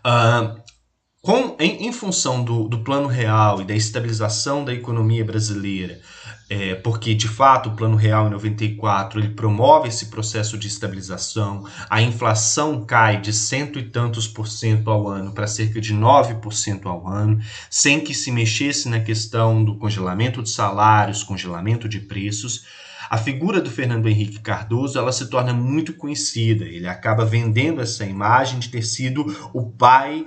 Uh, em função do Plano Real e da estabilização da economia brasileira, porque de fato o Plano Real em 94 ele promove esse processo de estabilização, a inflação cai de cento e tantos por cento ao ano para cerca de 9% ao ano, sem que se mexesse na questão do congelamento de salários, congelamento de preços. A figura do Fernando Henrique Cardoso ela se torna muito conhecida. Ele acaba vendendo essa imagem de ter sido o pai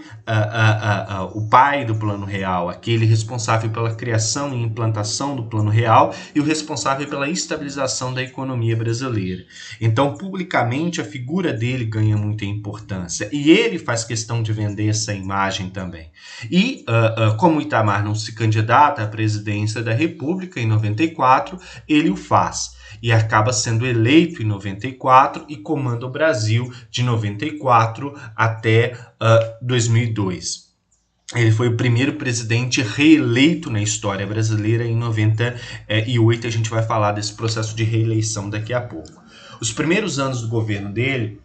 do Plano Real, aquele responsável pela criação e implantação do Plano Real e o responsável pela estabilização da economia brasileira. Então, publicamente, a figura dele ganha muita importância e ele faz questão de vender essa imagem também. E, como Itamar não se candidata à presidência da República em 94, ele o faz e acaba sendo eleito em 94 e comanda o Brasil de 94 até 2002. Ele foi o primeiro presidente reeleito na história brasileira em 98. A gente vai falar desse processo de reeleição daqui a pouco. Os primeiros anos do governo dele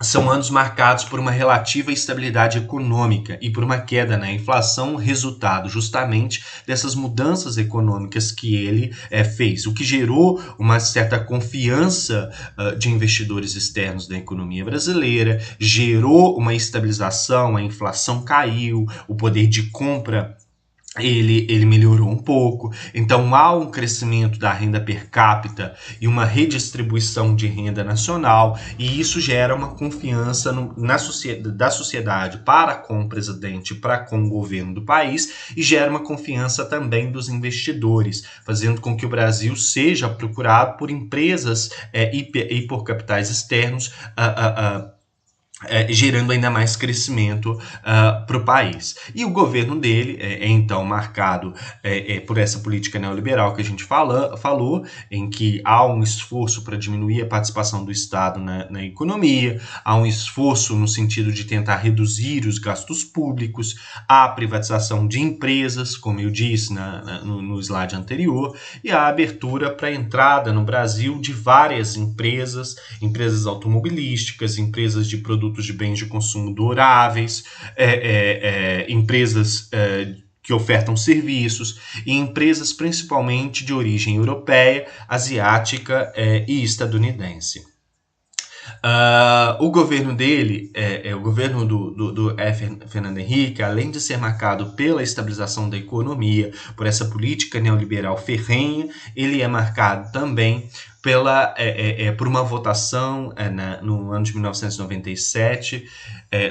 são anos marcados por uma relativa estabilidade econômica e por uma queda na inflação, resultado justamente dessas mudanças econômicas que ele fez, o que gerou uma certa confiança de investidores externos na economia brasileira, gerou uma estabilização, a inflação caiu, o poder de compra ele melhorou um pouco, então há um crescimento da renda per capita e uma redistribuição de renda nacional, e isso gera uma confiança da sociedade para com o presidente, para com o governo do país, e gera uma confiança também dos investidores, fazendo com que o Brasil seja procurado por empresas e por capitais externos, gerando ainda mais crescimento para o país. E o governo dele é então marcado por essa política neoliberal que a gente falou, em que há um esforço para diminuir a participação do Estado na economia, há um esforço no sentido de tentar reduzir os gastos públicos, há a privatização de empresas, como eu disse no slide anterior, e a abertura para a entrada no Brasil de várias empresas automobilísticas, empresas de produtos de bens de consumo duráveis, empresas que ofertam serviços e empresas principalmente de origem europeia, asiática e estadunidense. O governo dele, o governo do Fernando Henrique, além de ser marcado pela estabilização da economia, por essa política neoliberal ferrenha, ele é marcado também por uma votação no ano de 1997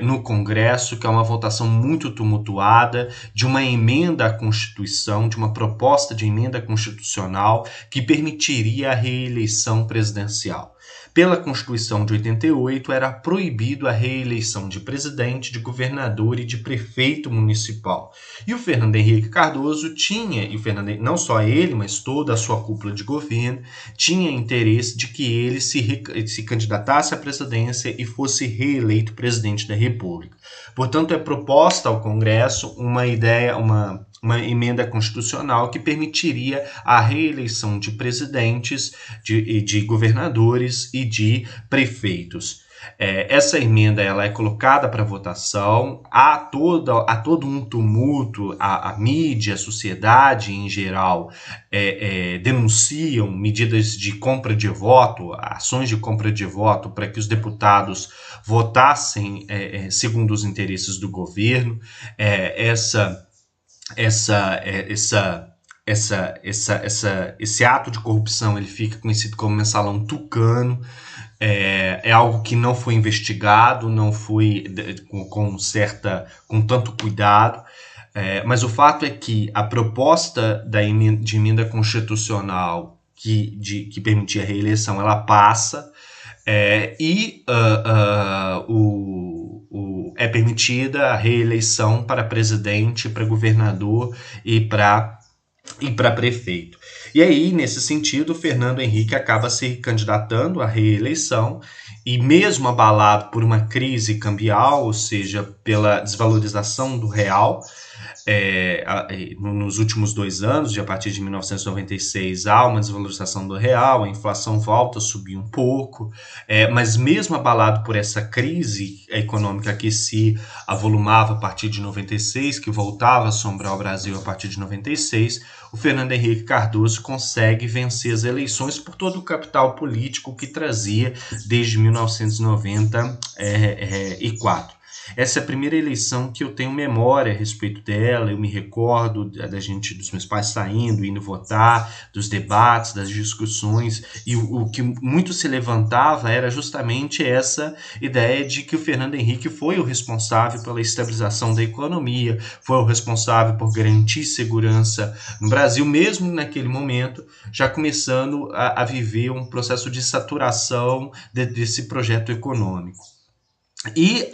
no Congresso, que é uma votação muito tumultuada, de uma emenda à Constituição, de uma proposta de emenda constitucional que permitiria a reeleição presidencial. Pela Constituição de 88, era proibido a reeleição de presidente, de governador e de prefeito municipal. E o Fernando Henrique Cardoso tinha, não só ele, mas toda a sua cúpula de governo, tinha interesse de que ele se candidatasse à presidência e fosse reeleito presidente da República. Portanto, é proposta ao Congresso uma emenda constitucional que permitiria a reeleição de presidentes, de governadores e de prefeitos. Essa emenda ela é colocada para votação, há todo um tumulto, a mídia, a sociedade em geral denunciam medidas de compra de voto, ações de compra de voto para que os deputados votassem segundo os interesses do governo. Esse ato de corrupção ele fica conhecido como mensalão tucano. É algo que não foi investigado, não foi com tanto cuidado, mas o fato é que a proposta de emenda constitucional que permitia a reeleição, ela passa, e é permitida a reeleição para presidente, para governador e para prefeito. E aí, nesse sentido, Fernando Henrique acaba se candidatando à reeleição e mesmo abalado por uma crise cambial, ou seja, pela desvalorização do real, nos últimos 2 anos, a partir de 1996, há uma desvalorização do real, a inflação volta a subir um pouco, mas mesmo abalado por essa crise econômica que se avolumava a partir de 96, que voltava a assombrar o Brasil a partir de 96, o Fernando Henrique Cardoso consegue vencer as eleições por todo o capital político que trazia desde 1994. Essa é a primeira eleição que eu tenho memória a respeito dela, eu me recordo dos meus pais saindo, indo votar, dos debates, das discussões, e o que muito se levantava era justamente essa ideia de que o Fernando Henrique foi o responsável pela estabilização da economia, foi o responsável por garantir segurança no Brasil, mesmo naquele momento, já começando a viver um processo de saturação desse projeto econômico. E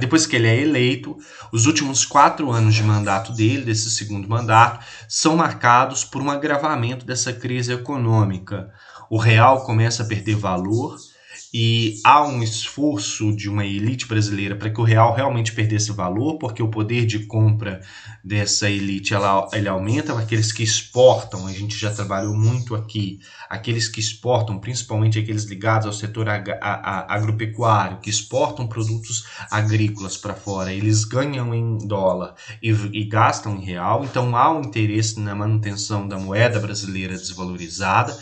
depois que ele é eleito, os últimos 4 anos de mandato dele, desse segundo mandato, são marcados por um agravamento dessa crise econômica. O real começa a perder valor e há um esforço de uma elite brasileira para que o real realmente perdesse valor, porque o poder de compra dessa elite ele aumenta. Aqueles que exportam, a gente já trabalhou muito aqui, aqueles que exportam, principalmente aqueles ligados ao setor agropecuário, que exportam produtos agrícolas para fora, eles ganham em dólar e gastam em real, então há um interesse na manutenção da moeda brasileira desvalorizada,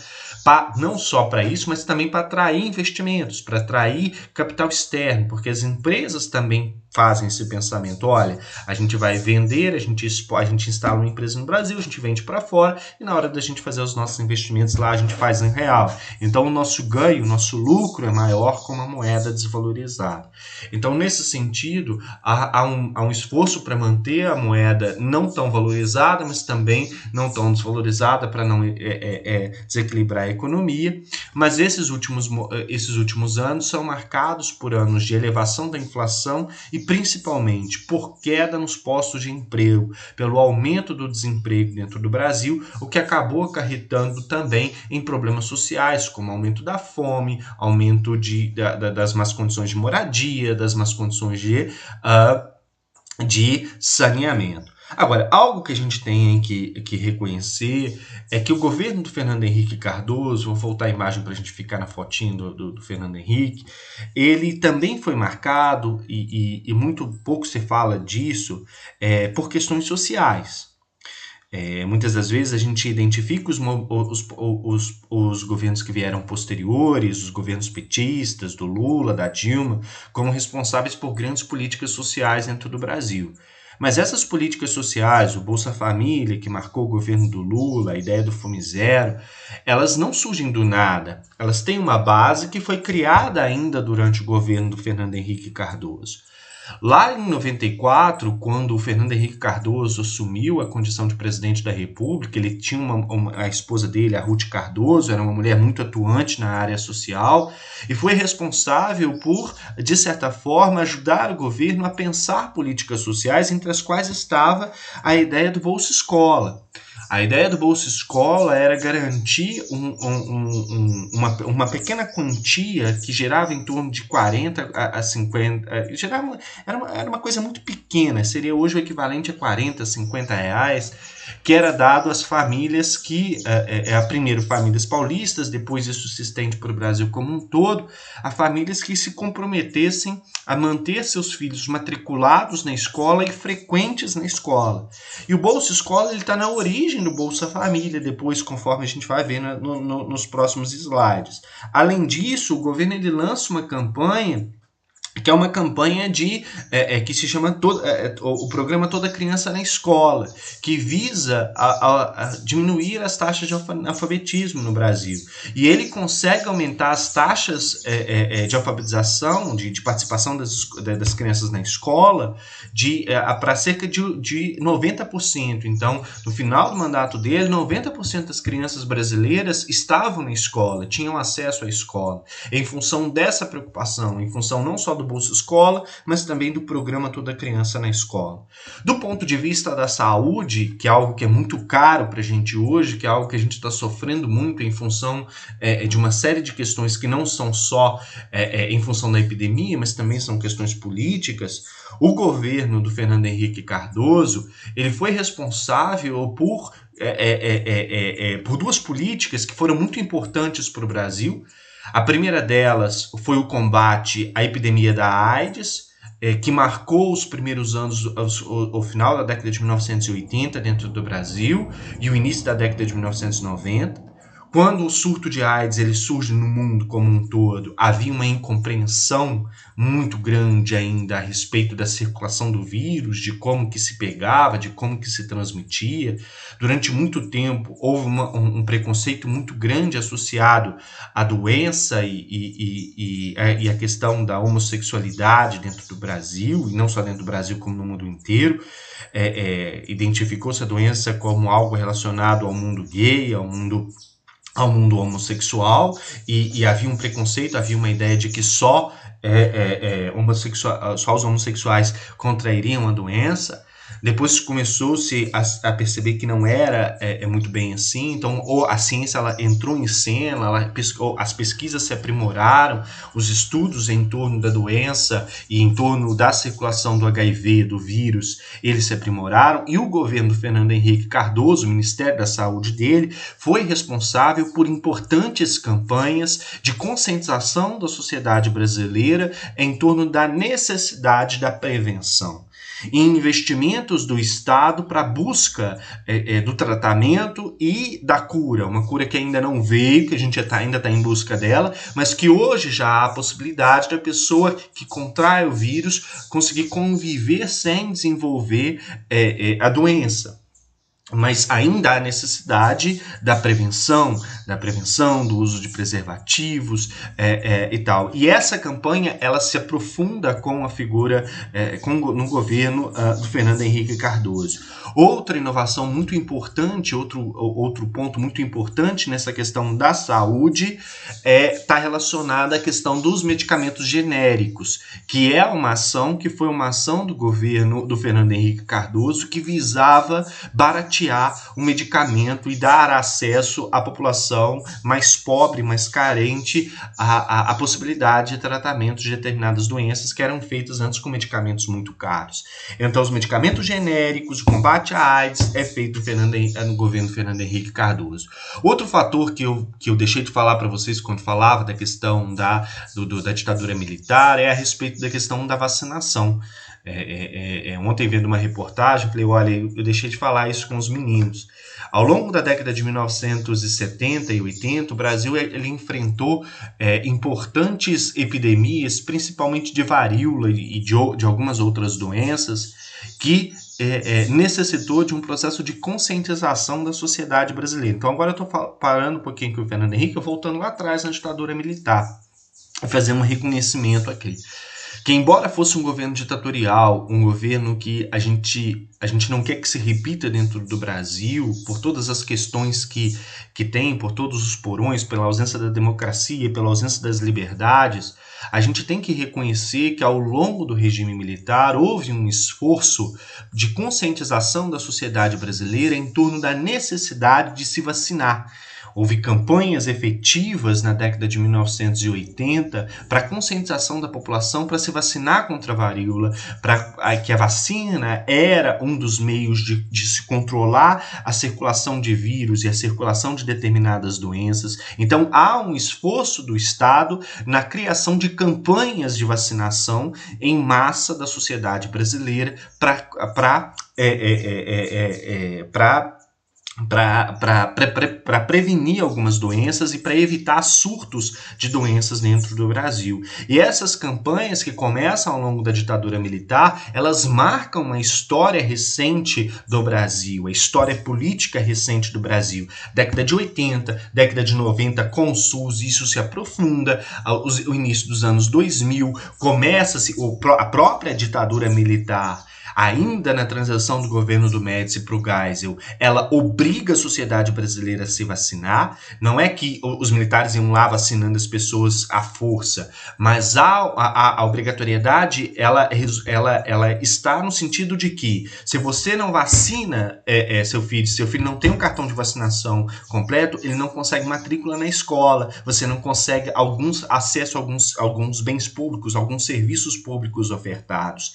não só para isso, mas também para atrair investimentos, para atrair capital externo, porque as empresas também fazem esse pensamento. Olha, a gente vai vender, a gente instala uma empresa no Brasil, a gente vende para fora e na hora da gente fazer os nossos investimentos lá, a gente faz em real. Então o nosso ganho, o nosso lucro é maior com uma moeda desvalorizada. Então nesse sentido, há um esforço para manter a moeda não tão valorizada, mas também não tão desvalorizada para não desequilibrar a economia. Mas esses últimos anos são marcados por anos de elevação da inflação e principalmente por queda nos postos de emprego, pelo aumento do desemprego dentro do Brasil, o que acabou acarretando também em problemas sociais, como aumento da fome, aumento das más condições de moradia, das más condições de saneamento. Agora, algo que a gente tem que reconhecer é que o governo do Fernando Henrique Cardoso, vou voltar a imagem para a gente ficar na fotinho do Fernando Henrique, ele também foi marcado, e muito pouco se fala disso, por questões sociais. Muitas das vezes a gente identifica os governos que vieram posteriores, os governos petistas, do Lula, da Dilma, como responsáveis por grandes políticas sociais dentro do Brasil. Mas essas políticas sociais, o Bolsa Família, que marcou o governo do Lula, a ideia do Fome Zero, elas não surgem do nada. Elas têm uma base que foi criada ainda durante o governo do Fernando Henrique Cardoso. Lá em 94, quando o Fernando Henrique Cardoso assumiu a condição de presidente da República, ele tinha a esposa dele, a Ruth Cardoso, era uma mulher muito atuante na área social e foi responsável por, de certa forma, ajudar o governo a pensar políticas sociais, entre as quais estava a ideia do Bolsa Escola. A ideia do Bolsa Escola era garantir uma pequena quantia que gerava em torno de 40 a 50... Era uma coisa muito pequena, seria hoje o equivalente a 40, 50 reais, que era dado às famílias primeiro famílias paulistas, depois isso se estende para o Brasil como um todo, a famílias que se comprometessem a manter seus filhos matriculados na escola e frequentes na escola. E o Bolsa Escola está na origem do Bolsa Família, depois, conforme a gente vai ver nos próximos slides. Além disso, o governo ele lança uma campanha que é uma campanha que se chama o programa Toda Criança na Escola, que visa a diminuir as taxas de alfabetismo no Brasil. E ele consegue aumentar as taxas de alfabetização, de participação das crianças na escola, para cerca de 90%. Então, no final do mandato dele, 90% das crianças brasileiras estavam na escola, tinham acesso à escola. Em função dessa preocupação, em função não só do Bolsa Escola, mas também do programa Toda Criança na Escola. Do ponto de vista da saúde, que é algo que é muito caro para a gente hoje, que é algo que a gente está sofrendo muito em função de uma série de questões que não são só em função da epidemia, mas também são questões políticas, o governo do Fernando Henrique Cardoso ele foi responsável por duas políticas que foram muito importantes para o Brasil. A primeira delas foi o combate à epidemia da AIDS, que marcou os primeiros anos, o final da década de 1980 dentro do Brasil e o início da década de 1990. Quando o surto de AIDS ele surge no mundo como um todo, havia uma incompreensão muito grande ainda a respeito da circulação do vírus, de como que se pegava, de como que se transmitia. Durante muito tempo houve um preconceito muito grande associado à doença e a questão da homossexualidade dentro do Brasil, e não só dentro do Brasil como no mundo inteiro. Identificou-se a doença como algo relacionado ao mundo gay, ao mundo homossexual, e havia um preconceito, havia uma ideia de que só os homossexuais contrairiam a doença. Depois começou-se a perceber que não era muito bem assim, então a ciência ela entrou em cena, as pesquisas se aprimoraram, os estudos em torno da doença e em torno da circulação do HIV, do vírus, eles se aprimoraram, e o governo do Fernando Henrique Cardoso, o Ministério da Saúde dele, foi responsável por importantes campanhas de conscientização da sociedade brasileira em torno da necessidade da prevenção. Em investimentos do Estado para a busca do tratamento e da cura, uma cura que ainda não veio, que a gente ainda está em busca dela, mas que hoje já há a possibilidade da pessoa que contrai o vírus conseguir conviver sem desenvolver a doença. Mas ainda há necessidade da prevenção do uso de preservativos e tal. E essa campanha ela se aprofunda com a figura no governo do Fernando Henrique Cardoso. Outra inovação muito importante, outro ponto muito importante nessa questão da saúde está relacionada à questão dos medicamentos genéricos, que é uma ação que foi uma ação do governo do Fernando Henrique Cardoso que visava baratear o medicamento e dar acesso à população mais pobre, mais carente, à possibilidade de tratamento de determinadas doenças que eram feitas antes com medicamentos muito caros. Então, os medicamentos genéricos, o combate à AIDS é feito no governo Fernando Henrique Cardoso. Outro fator que eu deixei de falar para vocês quando falava da questão da ditadura militar é a respeito da questão da vacinação. Ontem, vendo uma reportagem, falei, olha, eu deixei de falar isso com os meninos. Ao longo da década de 1970 e 80, o Brasil ele enfrentou importantes epidemias, principalmente de varíola e de algumas outras doenças, que necessitou de um processo de conscientização da sociedade brasileira. Então agora eu estou parando um pouquinho com o Fernando Henrique, voltando lá atrás na ditadura militar, fazendo um reconhecimento aqui. Que embora fosse um governo ditatorial, um governo que a gente não quer que se repita dentro do Brasil, por todas as questões que tem, por todos os porões, pela ausência da democracia, pela ausência das liberdades, a gente tem que reconhecer que ao longo do regime militar houve um esforço de conscientização da sociedade brasileira em torno da necessidade de se vacinar. Houve campanhas efetivas na década de 1980 para a conscientização da população para se vacinar contra a varíola, para que a vacina era um dos meios de se controlar a circulação de vírus e a circulação de determinadas doenças. Então, há um esforço do Estado na criação de campanhas de vacinação em massa da sociedade brasileira para prevenir algumas doenças e para evitar surtos de doenças dentro do Brasil. E essas campanhas que começam ao longo da ditadura militar, elas marcam uma história recente do Brasil, a história política recente do Brasil. Década de 80, década de 90 com o SUS, isso se aprofunda, o início dos anos 2000, começa-se a própria ditadura militar ainda na transição do governo do Médici para o Geisel, ela obriga a sociedade brasileira a se vacinar. Não é que os militares iam lá vacinando as pessoas à força, mas a obrigatoriedade ela está no sentido de que se você não vacina seu filho não tem um cartão de vacinação completo, ele não consegue matrícula na escola, você não consegue acesso a alguns bens públicos, alguns serviços públicos ofertados.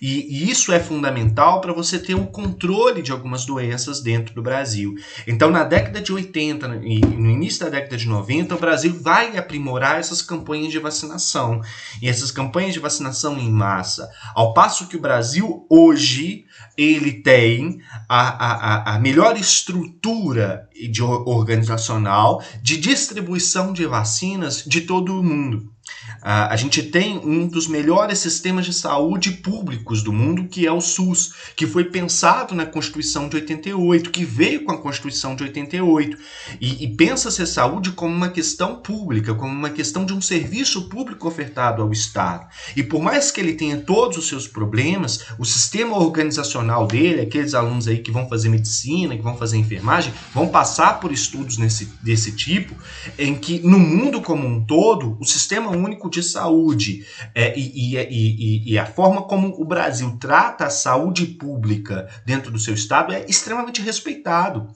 E isso é fundamental para você ter um controle de algumas doenças dentro do Brasil. Então, na década de 80 e no início da década de 90, o Brasil vai aprimorar essas campanhas de vacinação. E essas campanhas de vacinação em massa. Ao passo que o Brasil, hoje, ele tem a melhor estrutura organizacional de distribuição de vacinas de todo o mundo. A gente tem um dos melhores sistemas de saúde públicos do mundo, que é o SUS, que foi pensado na Constituição de 88, que veio com a Constituição de 88, e pensa-se a saúde como uma questão pública, como uma questão de um serviço público ofertado ao Estado. E por mais que ele tenha todos os seus problemas, o sistema organizacional dele, aqueles alunos aí que vão fazer medicina, que vão fazer enfermagem, vão passar por estudos desse tipo, em que no mundo como um todo, o sistema único de saúde e a forma como o Brasil trata a saúde pública dentro do seu estado é extremamente respeitado.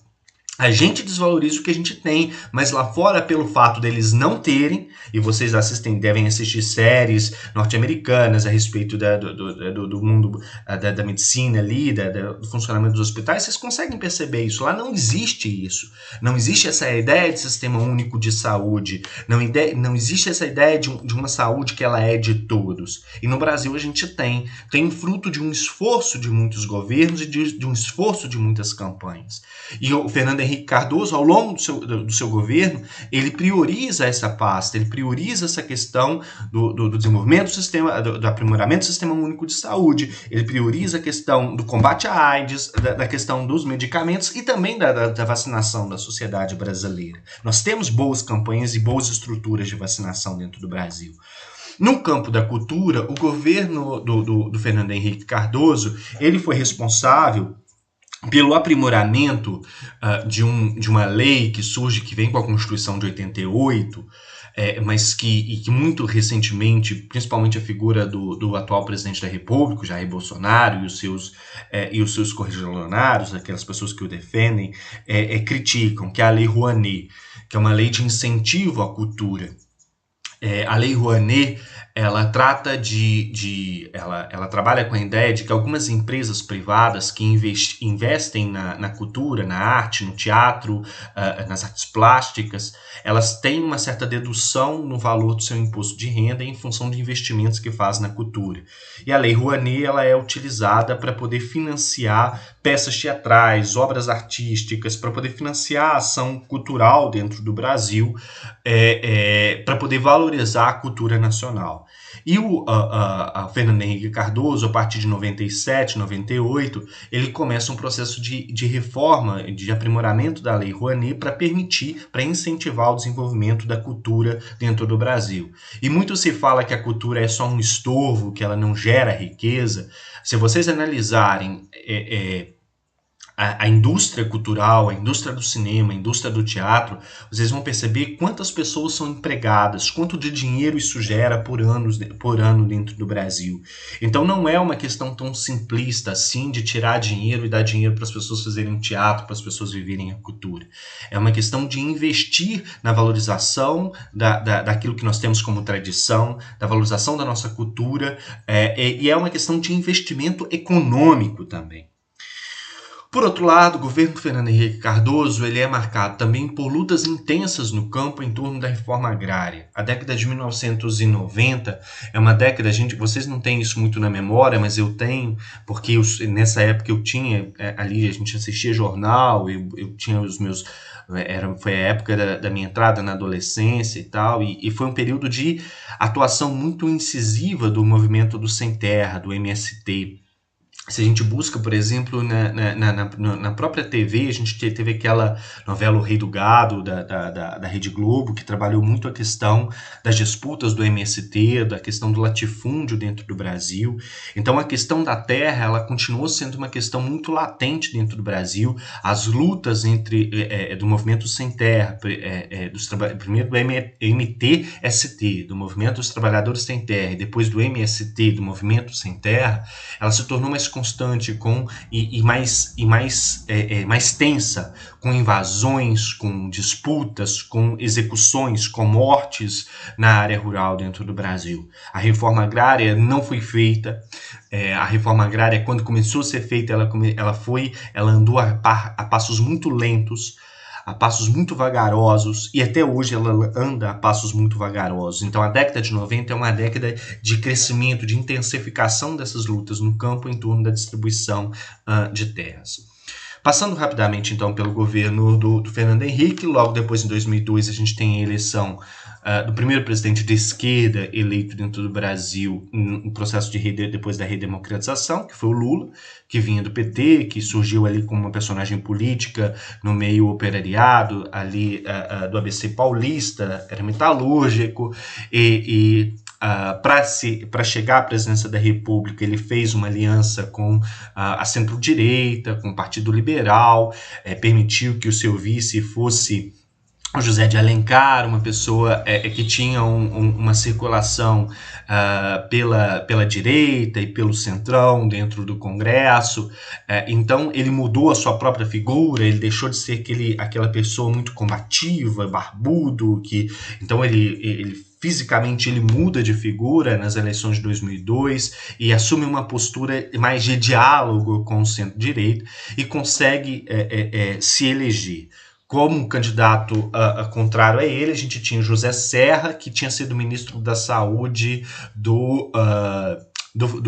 A gente desvaloriza o que a gente tem, mas lá fora, pelo fato deles não terem, e vocês devem assistir séries norte-americanas a respeito do mundo da medicina ali, do funcionamento dos hospitais, vocês conseguem perceber isso. Lá não existe isso. Não existe essa ideia de sistema único de saúde. Não existe essa ideia de uma saúde que ela é de todos. E no Brasil a gente tem fruto de um esforço de muitos governos e de um esforço de muitas campanhas. E o Fernando Henrique Cardoso, ao longo do seu governo, ele prioriza essa pasta, ele prioriza essa questão do desenvolvimento do sistema, do aprimoramento do sistema único de saúde, ele prioriza a questão do combate à AIDS, da questão dos medicamentos e também da vacinação da sociedade brasileira. Nós temos boas campanhas e boas estruturas de vacinação dentro do Brasil. No campo da cultura, o governo do Fernando Henrique Cardoso, ele foi responsável pelo aprimoramento de uma lei que surge, que vem com a Constituição de 88, mas que muito recentemente, principalmente a figura do atual presidente da República, Jair Bolsonaro, e os seus correligionários, aquelas pessoas que o defendem, criticam, que é a Lei Rouanet, que é uma lei de incentivo à cultura. A Lei Rouanet, ela trata ela trabalha com a ideia de que algumas empresas privadas que investem na cultura, na arte, no teatro, nas artes plásticas, elas têm uma certa dedução no valor do seu imposto de renda em função de investimentos que faz na cultura. E a Lei Rouanet, ela é utilizada para poder financiar peças teatrais, obras artísticas, para poder financiar a ação cultural dentro do Brasil, para poder valorizar a cultura nacional. E o Fernando Henrique Cardoso, a partir de 97, 98, ele começa um processo de reforma, de aprimoramento da Lei Rouanet para incentivar o desenvolvimento da cultura dentro do Brasil. E muito se fala que a cultura é só um estorvo, que ela não gera riqueza. Se vocês analisarem a indústria cultural, a indústria do cinema, a indústria do teatro, vocês vão perceber quantas pessoas são empregadas, quanto de dinheiro isso gera por ano dentro do Brasil. Então não é uma questão tão simplista assim de tirar dinheiro e dar dinheiro para as pessoas fazerem teatro, para as pessoas viverem a cultura. É uma questão de investir na valorização daquilo que nós temos como tradição, da valorização da nossa cultura, e é uma questão de investimento econômico também. Por outro lado, o governo Fernando Henrique Cardoso ele é marcado também por lutas intensas no campo em torno da reforma agrária. A década de 1990 é uma década, vocês não têm isso muito na memória, mas eu tenho, porque nessa época eu tinha, ali a gente assistia jornal, eu tinha os meus... foi a época da minha entrada na adolescência e tal, e foi um período de atuação muito incisiva do movimento do Sem Terra, do MST. Se a gente busca, por exemplo, na própria TV, a gente teve aquela novela O Rei do Gado, da Rede Globo, que trabalhou muito a questão das disputas do MST, da questão do latifúndio dentro do Brasil. Então, a questão da terra, ela continuou sendo uma questão muito latente dentro do Brasil. As lutas do movimento sem terra, primeiro do MTST, do Movimento dos Trabalhadores Sem Terra, e depois do MST, do Movimento Sem Terra, ela se tornou mais constante mais tensa, com invasões, com disputas, com execuções, com mortes na área rural dentro do Brasil. A reforma agrária não foi feita. A reforma agrária, quando começou a ser feita, ela andou a passos muito lentos, a passos muito vagarosos, e até hoje ela anda a passos muito vagarosos. Então a década de 90 é uma década de crescimento, de intensificação dessas lutas no campo em torno da distribuição de terras. Passando rapidamente, então, pelo governo do Fernando Henrique, logo depois, em 2002, a gente tem a eleição do primeiro presidente de esquerda eleito dentro do Brasil no processo depois da redemocratização, que foi o Lula, que vinha do PT, que surgiu ali como uma personagem política no meio operariado, ali do ABC paulista, era metalúrgico, para chegar à presidência da República, ele fez uma aliança com a centro-direita, com o Partido Liberal, permitiu que o seu vice fosse o José de Alencar, uma pessoa que tinha uma circulação pela direita e pelo centrão dentro do Congresso. Então ele mudou a sua própria figura, ele deixou de ser aquela pessoa muito combativa, barbudo, então ele fisicamente ele muda de figura nas eleições de 2002 e assume uma postura mais de diálogo com o centro-direita e consegue se eleger. Como um candidato contrário a ele, a gente tinha José Serra, que tinha sido ministro da Saúde do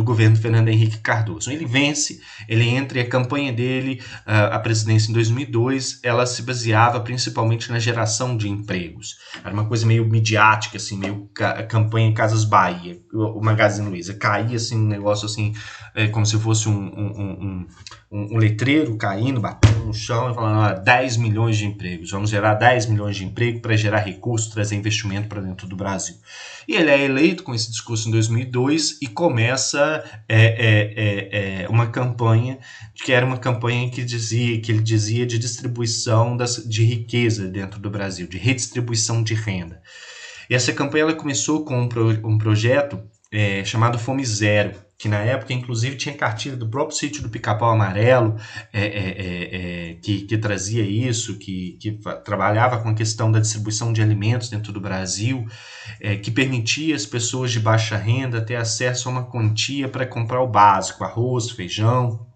governo Fernando Henrique Cardoso. Ele vence, ele entra, e a campanha dele, a presidência em 2002, ela se baseava principalmente na geração de empregos. Era uma coisa meio midiática, assim, meio campanha em Casas Bahia, o Magazine Luiza. Caía assim, um negócio assim, como se fosse um letreiro caindo, batendo no chão e falando 10 milhões de empregos, vamos gerar 10 milhões de empregos para gerar recursos, trazer investimento para dentro do Brasil. E ele é eleito com esse discurso em 2002 e começa uma campanha que era uma campanha que ele dizia de distribuição de riqueza dentro do Brasil, de redistribuição de renda. E essa campanha ela começou com um projeto chamado Fome Zero, que na época, inclusive, tinha cartilha do próprio Sítio do Pica-Pau Amarelo, que trazia isso, que trabalhava com a questão da distribuição de alimentos dentro do Brasil, que permitia às pessoas de baixa renda ter acesso a uma quantia para comprar o básico, arroz, feijão,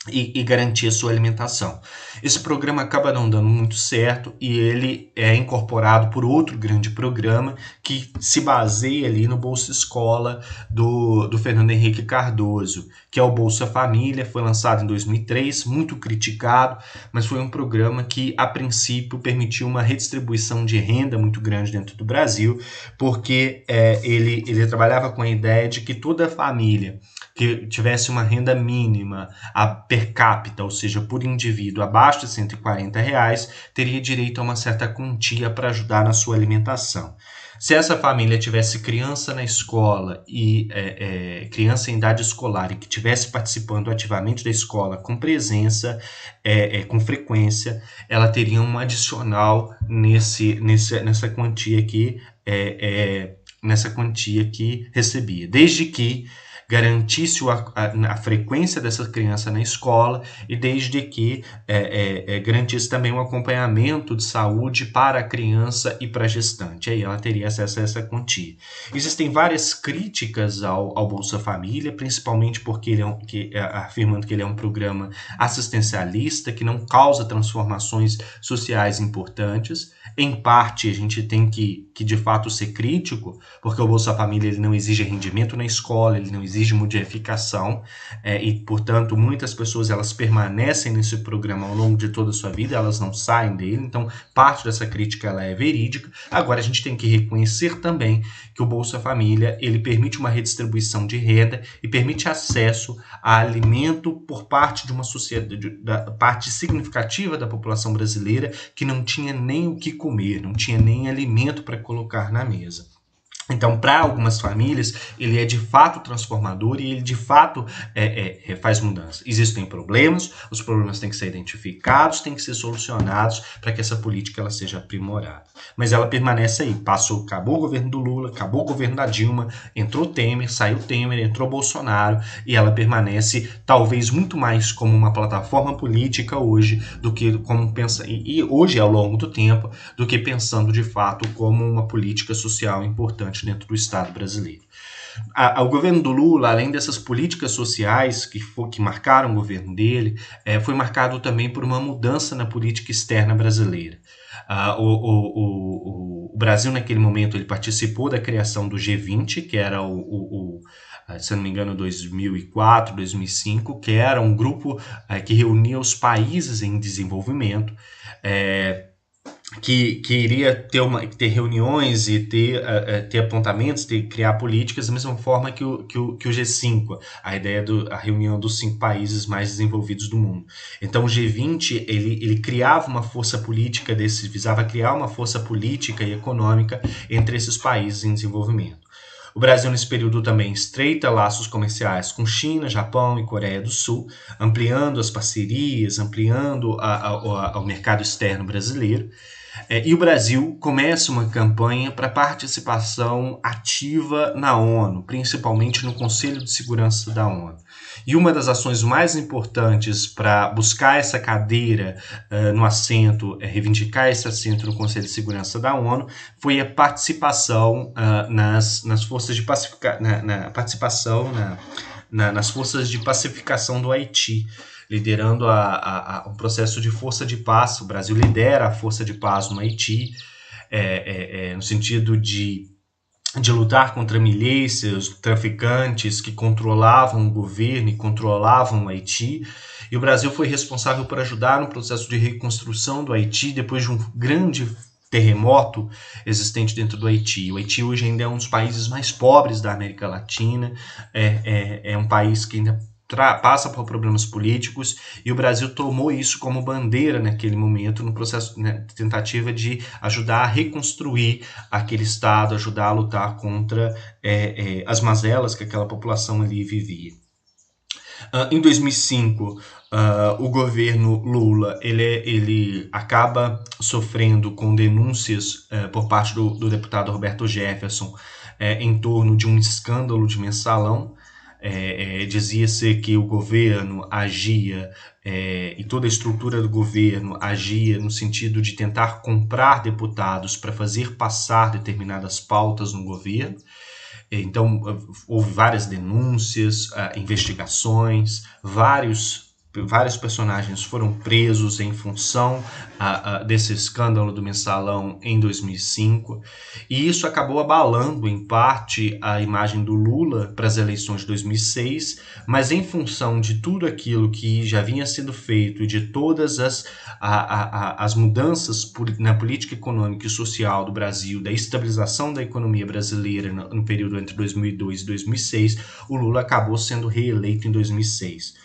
e garantir a sua alimentação. Esse programa acaba não dando muito certo e ele é incorporado por outro grande programa que se baseia ali no Bolsa Escola do Fernando Henrique Cardoso, que é o Bolsa Família. Foi lançado em 2003, muito criticado, mas foi um programa que, a princípio, permitiu uma redistribuição de renda muito grande dentro do Brasil, porque ele trabalhava com a ideia de que toda família que tivesse uma renda mínima per capita, ou seja, por indivíduo, abaixo de R$140, teria direito a uma certa quantia para ajudar na sua alimentação. Se essa família tivesse criança na escola e criança em idade escolar e que estivesse participando ativamente da escola com presença, com frequência, ela teria um adicional nessa quantia que recebia, desde que garantisse a frequência dessa criança na escola e desde que garantisse também um acompanhamento de saúde para a criança e para a gestante. Aí ela teria acesso a essa quantia. Existem várias críticas ao Bolsa Família, principalmente porque afirmando que ele é um programa assistencialista, que não causa transformações sociais importantes. Em parte, a gente tem que de fato ser crítico, porque o Bolsa Família ele não exige rendimento na escola, ele não exige exige modificação, e, portanto, muitas pessoas elas permanecem nesse programa ao longo de toda a sua vida, elas não saem dele, então parte dessa crítica ela é verídica. Agora, a gente tem que reconhecer também que o Bolsa Família ele permite uma redistribuição de renda e permite acesso a alimento por parte de uma sociedade, da parte significativa da população brasileira que não tinha nem o que comer, não tinha nem alimento para colocar na mesa. Então, para algumas famílias, ele é de fato transformador e ele de fato faz mudança. Existem problemas, os problemas têm que ser identificados, têm que ser solucionados para que essa política ela seja aprimorada. Mas ela permanece aí. Acabou o governo do Lula, acabou o governo da Dilma, entrou Temer, saiu Temer, entrou Bolsonaro e ela permanece talvez muito mais como uma plataforma política hoje do que como pensa e hoje ao longo do tempo do que pensando de fato como uma política social importante dentro do Estado brasileiro. O governo do Lula, além dessas políticas sociais que marcaram o governo dele, foi marcado também por uma mudança na política externa brasileira. O Brasil, naquele momento, ele participou da criação do G20, que era se não me engano, 2004, 2005, que era um grupo que reunia os países em desenvolvimento, que iria ter reuniões e ter apontamentos, criar políticas da mesma forma que o G5, a ideia a reunião dos 5 países mais desenvolvidos do mundo. Então o G20 ele criava uma força política visava criar uma força política e econômica entre esses países em desenvolvimento. O Brasil, nesse período, também estreita laços comerciais com China, Japão e Coreia do Sul, ampliando as parcerias, ampliando o mercado externo brasileiro. E o Brasil começa uma campanha para participação ativa na ONU, principalmente no Conselho de Segurança da ONU. E uma das ações mais importantes para buscar essa cadeira no assento, reivindicar esse assento no Conselho de Segurança da ONU, foi a participação nas forças de nas forças de pacificação do Haiti, liderando um processo de força de paz. O Brasil lidera a força de paz no Haiti, no sentido de lutar contra milícias, traficantes que controlavam o governo e controlavam o Haiti. E o Brasil foi responsável por ajudar no processo de reconstrução do Haiti depois de um grande terremoto existente dentro do Haiti. O Haiti hoje ainda é um dos países mais pobres da América Latina, é um país que ainda passa por problemas políticos, e o Brasil tomou isso como bandeira naquele momento, no processo, tentativa de ajudar a reconstruir aquele Estado, ajudar a lutar contra as mazelas que aquela população ali vivia. Em 2005, o governo Lula ele acaba sofrendo com denúncias por parte do deputado Roberto Jefferson em torno de um escândalo de mensalão. Dizia-se que o governo agia e toda a estrutura do governo agia no sentido de tentar comprar deputados para fazer passar determinadas pautas no governo. Então, houve várias denúncias, investigações, vários personagens foram presos em função desse escândalo do mensalão em 2005, e isso acabou abalando em parte a imagem do Lula para as eleições de 2006, mas em função de tudo aquilo que já vinha sendo feito e de todas as mudanças na política econômica e social do Brasil, da estabilização da economia brasileira no período entre 2002 e 2006, o Lula acabou sendo reeleito em 2006.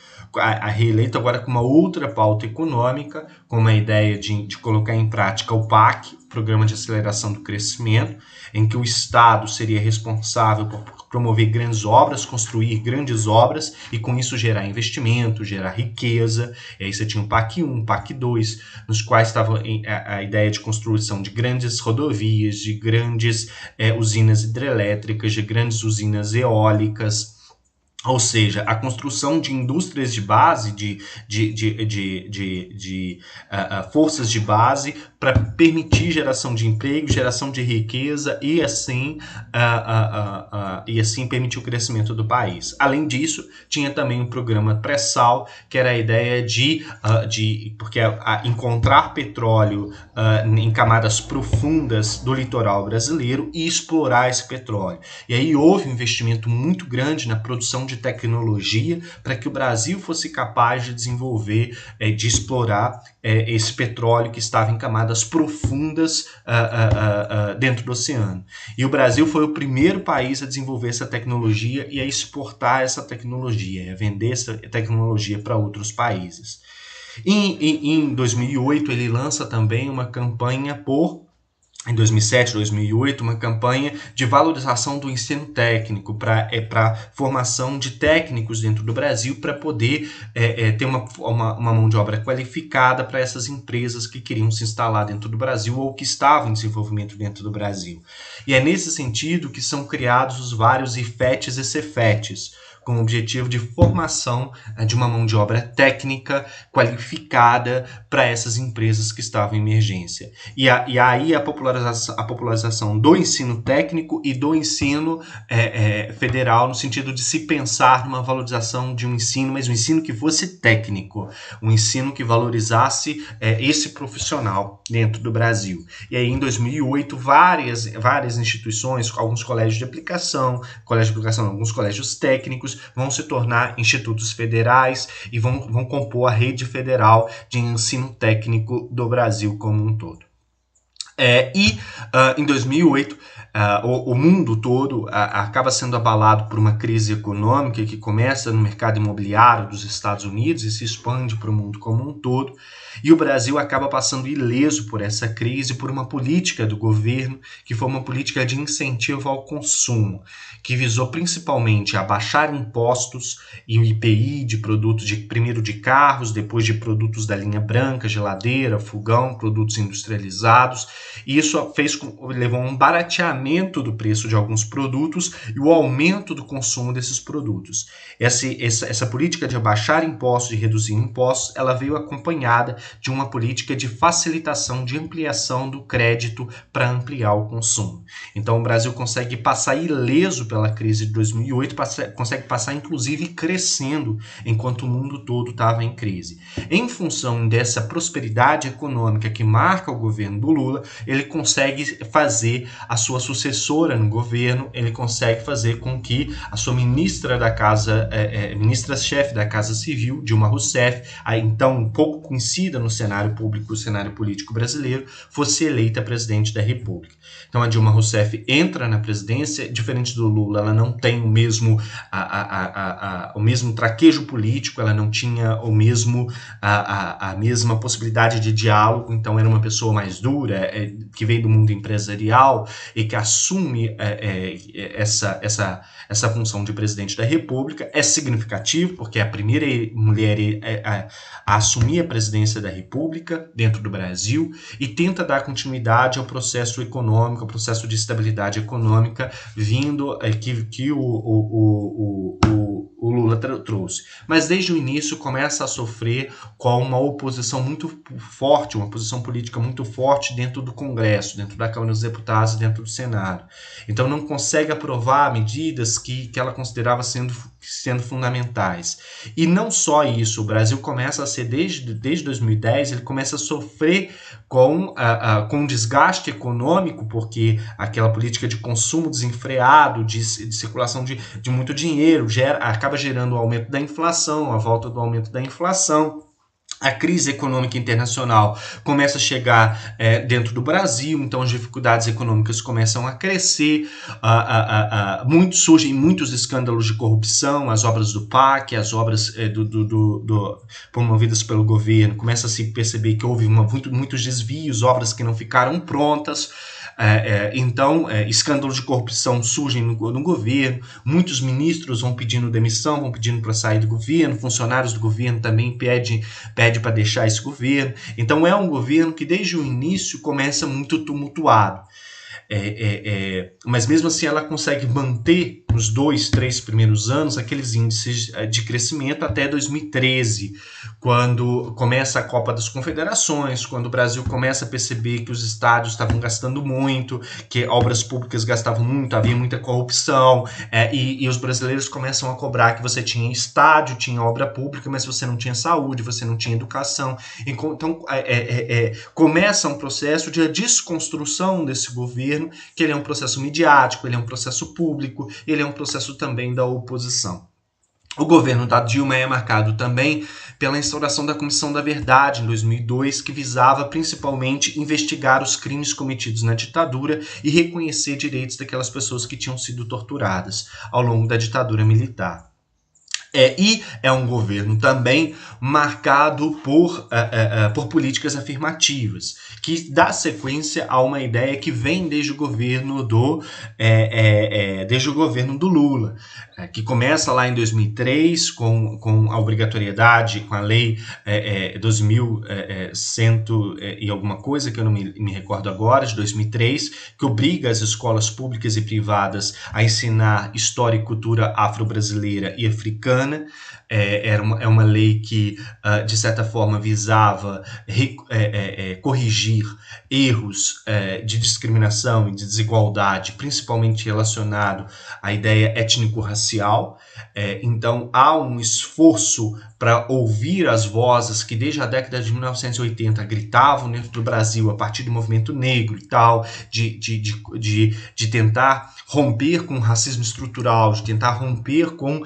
Reeleito agora com uma outra pauta econômica, com uma ideia de colocar em prática o PAC, Programa de Aceleração do Crescimento, em que o Estado seria responsável por promover grandes obras, construir grandes obras e com isso gerar investimento, gerar riqueza. E aí você tinha o PAC 1, PAC 2, nos quais estava a ideia de construção de grandes rodovias, de grandes usinas hidrelétricas, de grandes usinas eólicas. Ou seja, a construção de indústrias de base, de forças de base para permitir geração de emprego, geração de riqueza e assim permitir o crescimento do país. Além disso, tinha também um programa pré-sal, que era a ideia de encontrar petróleo em camadas profundas do litoral brasileiro e explorar esse petróleo. E aí houve um investimento muito grande na produção de tecnologia para que o Brasil fosse capaz de desenvolver, de explorar esse petróleo que estava em camadas profundas dentro do oceano. E o Brasil foi o primeiro país a desenvolver essa tecnologia e a exportar essa tecnologia, a vender essa tecnologia para outros países. Em 2008, ele lança também uma campanha em 2007, 2008, uma campanha de valorização do ensino técnico para formação de técnicos dentro do Brasil para poder ter uma mão de obra qualificada para essas empresas que queriam se instalar dentro do Brasil ou que estavam em desenvolvimento dentro do Brasil. E é nesse sentido que são criados os vários IFETs e CEFETs, com o objetivo de formação de uma mão de obra técnica qualificada para essas empresas que estavam em emergência. E aí a popularização do ensino técnico e do ensino federal, no sentido de se pensar numa valorização de um ensino, mas um ensino que fosse técnico, um ensino que valorizasse esse profissional dentro do Brasil. E aí, em 2008, várias instituições, alguns colégios de aplicação, alguns colégios técnicos, vão se tornar institutos federais e vão compor a rede federal de ensino técnico do Brasil como um todo. Em 2008, o mundo todo acaba sendo abalado por uma crise econômica que começa no mercado imobiliário dos Estados Unidos e se expande para o mundo como um todo. E o Brasil acaba passando ileso por essa crise, por uma política do governo, que foi uma política de incentivo ao consumo, que visou principalmente abaixar impostos e o IPI de produtos, primeiro de carros, depois de produtos da linha branca, geladeira, fogão, produtos industrializados. E isso levou a um barateamento do preço de alguns produtos e o aumento do consumo desses produtos. Essa política de abaixar impostos e reduzir impostos, ela veio acompanhada de uma política de facilitação, de ampliação do crédito para ampliar o consumo. Então o Brasil consegue passar ileso pela crise de 2008, consegue passar inclusive crescendo, enquanto o mundo todo estava em crise. Em função dessa prosperidade econômica que marca o governo do Lula, ele consegue fazer a sua sucessora no governo, ele consegue fazer com que a sua ministra-chefe da Casa Civil, Dilma Rousseff, então um pouco conhecida no cenário público, no cenário político brasileiro, fosse eleita presidente da República. Então a Dilma Rousseff entra na presidência, diferente do Lula, ela não tem o mesmo traquejo político, ela não tinha a mesma possibilidade de diálogo, então era uma pessoa mais dura, que veio do mundo empresarial e que assume essa função de presidente da República. É significativo, porque é a primeira mulher a assumir a presidência da República dentro do Brasil e tenta dar continuidade ao processo econômico, ao processo de estabilidade econômica vindo que o Lula trouxe. Mas desde o início começa a sofrer com uma oposição muito forte, uma posição política muito forte dentro do Congresso, dentro da Câmara dos Deputados e dentro do Senado. Então não consegue aprovar medidas que ela considerava sendo fundamentais. E não só isso, o Brasil começa a ser, desde 2010, ele começa a sofrer com um desgaste econômico, porque aquela política de consumo desenfreado, de circulação de muito dinheiro, acaba gerando o aumento da inflação, a volta do aumento da inflação. A crise econômica internacional começa a chegar dentro do Brasil, então as dificuldades econômicas começam a crescer, surgem muitos escândalos de corrupção, as obras do PAC, as obras promovidas pelo governo, começa a se perceber que houve muitos desvios, obras que não ficaram prontas. Então, escândalos de corrupção surgem no governo, muitos ministros vão pedindo demissão, vão pedindo para sair do governo, funcionários do governo também pedem para deixar esse governo. Então, é um governo que desde o início começa muito tumultuado. Mas mesmo assim ela consegue manter nos 2, 3 primeiros anos, aqueles índices de crescimento até 2013, quando começa a Copa das Confederações, quando o Brasil começa a perceber que os estádios estavam gastando muito, que obras públicas gastavam muito, havia muita corrupção, e os brasileiros começam a cobrar que você tinha estádio, tinha obra pública, mas você não tinha saúde, você não tinha educação. Então, começa um processo de desconstrução desse governo, que ele é um processo midiático, ele é um processo público, ele é um processo também da oposição. O governo da Dilma é marcado também pela instauração da Comissão da Verdade, em 2002, que visava principalmente investigar os crimes cometidos na ditadura e reconhecer direitos daquelas pessoas que tinham sido torturadas ao longo da ditadura militar. E é um governo também marcado por políticas afirmativas, que dá sequência a uma ideia que vem desde o governo do Lula, que começa lá em 2003 com a obrigatoriedade, com a lei 2.100 e alguma coisa, que eu não me recordo agora, de 2003, que obriga as escolas públicas e privadas a ensinar história e cultura afro-brasileira e africana. É uma lei que, de certa forma, visava corrigir erros de discriminação e de desigualdade, principalmente relacionado à ideia étnico-racial. Então, há um esforço para ouvir as vozes que, desde a década de 1980, gritavam dentro do Brasil a partir do movimento negro e tal, de tentar romper com o racismo estrutural, de tentar romper com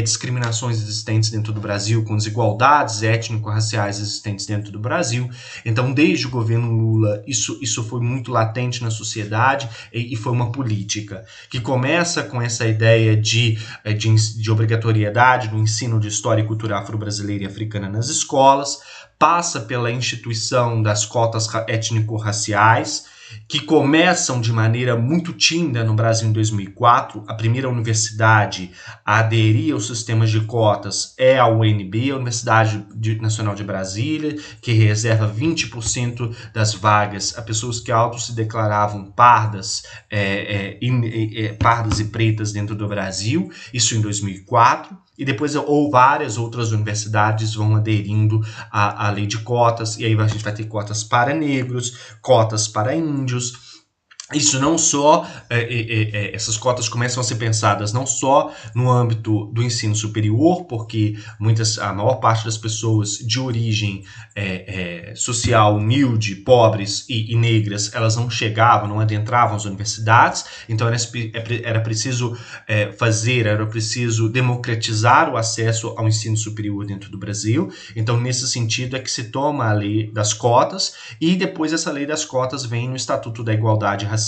discriminações existentes dentro do Brasil, com desigualdades étnico-raciais existentes dentro do Brasil. Então, desde o governo Lula, isso foi muito latente na sociedade e foi uma política que começa com essa ideia de obrigatoriedade do ensino de história e cultura afro-brasileira e africana nas escolas, passa pela instituição das cotas étnico-raciais, que começam de maneira muito tímida no Brasil em 2004. A primeira universidade a aderir aos sistemas de cotas é a UNB, a Universidade Nacional de Brasília, que reserva 20% das vagas a pessoas que se declaravam pardas, pardas e pretas dentro do Brasil, isso em 2004. E depois várias outras universidades vão aderindo à lei de cotas, e aí a gente vai ter cotas para negros, cotas para índios. Isso não só, essas cotas começam a ser pensadas não só no âmbito do ensino superior, porque a maior parte das pessoas de origem social, humilde, pobres e negras, elas não chegavam, não adentravam as universidades, então era preciso era preciso democratizar o acesso ao ensino superior dentro do Brasil. Então, nesse sentido, é que se toma a lei das cotas, e depois essa lei das cotas vem no Estatuto da Igualdade Racial,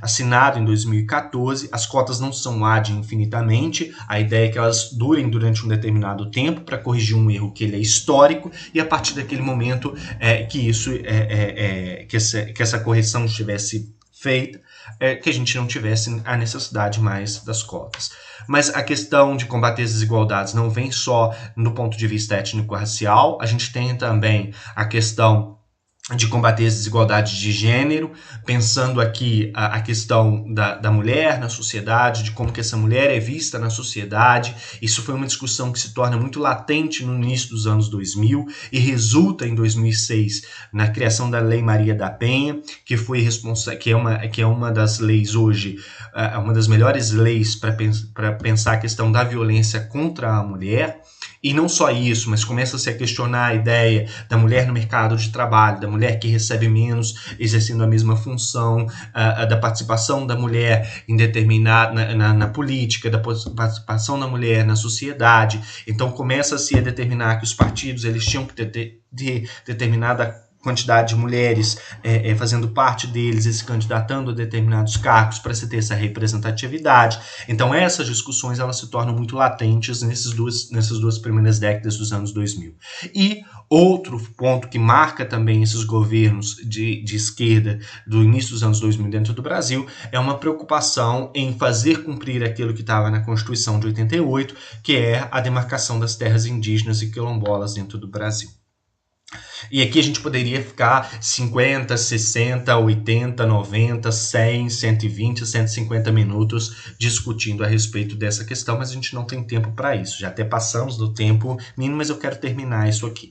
assinado em 2014. As cotas não são ad infinitamente, a ideia é que elas durem durante um determinado tempo para corrigir um erro que ele é histórico, e a partir daquele momento que essa correção estivesse feita, que a gente não tivesse a necessidade mais das cotas. Mas a questão de combater as desigualdades não vem só do ponto de vista étnico-racial, a gente tem também a questão de combater as desigualdades de gênero, pensando aqui a questão da mulher na sociedade, de como que essa mulher é vista na sociedade. Isso foi uma discussão que se torna muito latente no início dos anos 2000 e resulta em 2006 na criação da Lei Maria da Penha, que é uma das leis hoje, uma das melhores leis para pensar a questão da violência contra a mulher. E não só isso, mas começa-se a questionar a ideia da mulher no mercado de trabalho, da mulher que recebe menos exercendo a mesma função, da participação da mulher em na política, da participação da mulher na sociedade. Então começa-se a determinar que os partidos eles tinham que ter determinada quantidade de mulheres fazendo parte deles e se candidatando a determinados cargos para se ter essa representatividade. Então essas discussões elas se tornam muito latentes nessas duas primeiras décadas dos anos 2000. E outro ponto que marca também esses governos de esquerda do início dos anos 2000 dentro do Brasil é uma preocupação em fazer cumprir aquilo que estava na Constituição de 88, que é a demarcação das terras indígenas e quilombolas dentro do Brasil. E aqui a gente poderia ficar 50, 60, 80, 90, 100, 120, 150 minutos discutindo a respeito dessa questão, mas a gente não tem tempo para isso. Já até passamos do tempo mínimo, mas eu quero terminar isso aqui.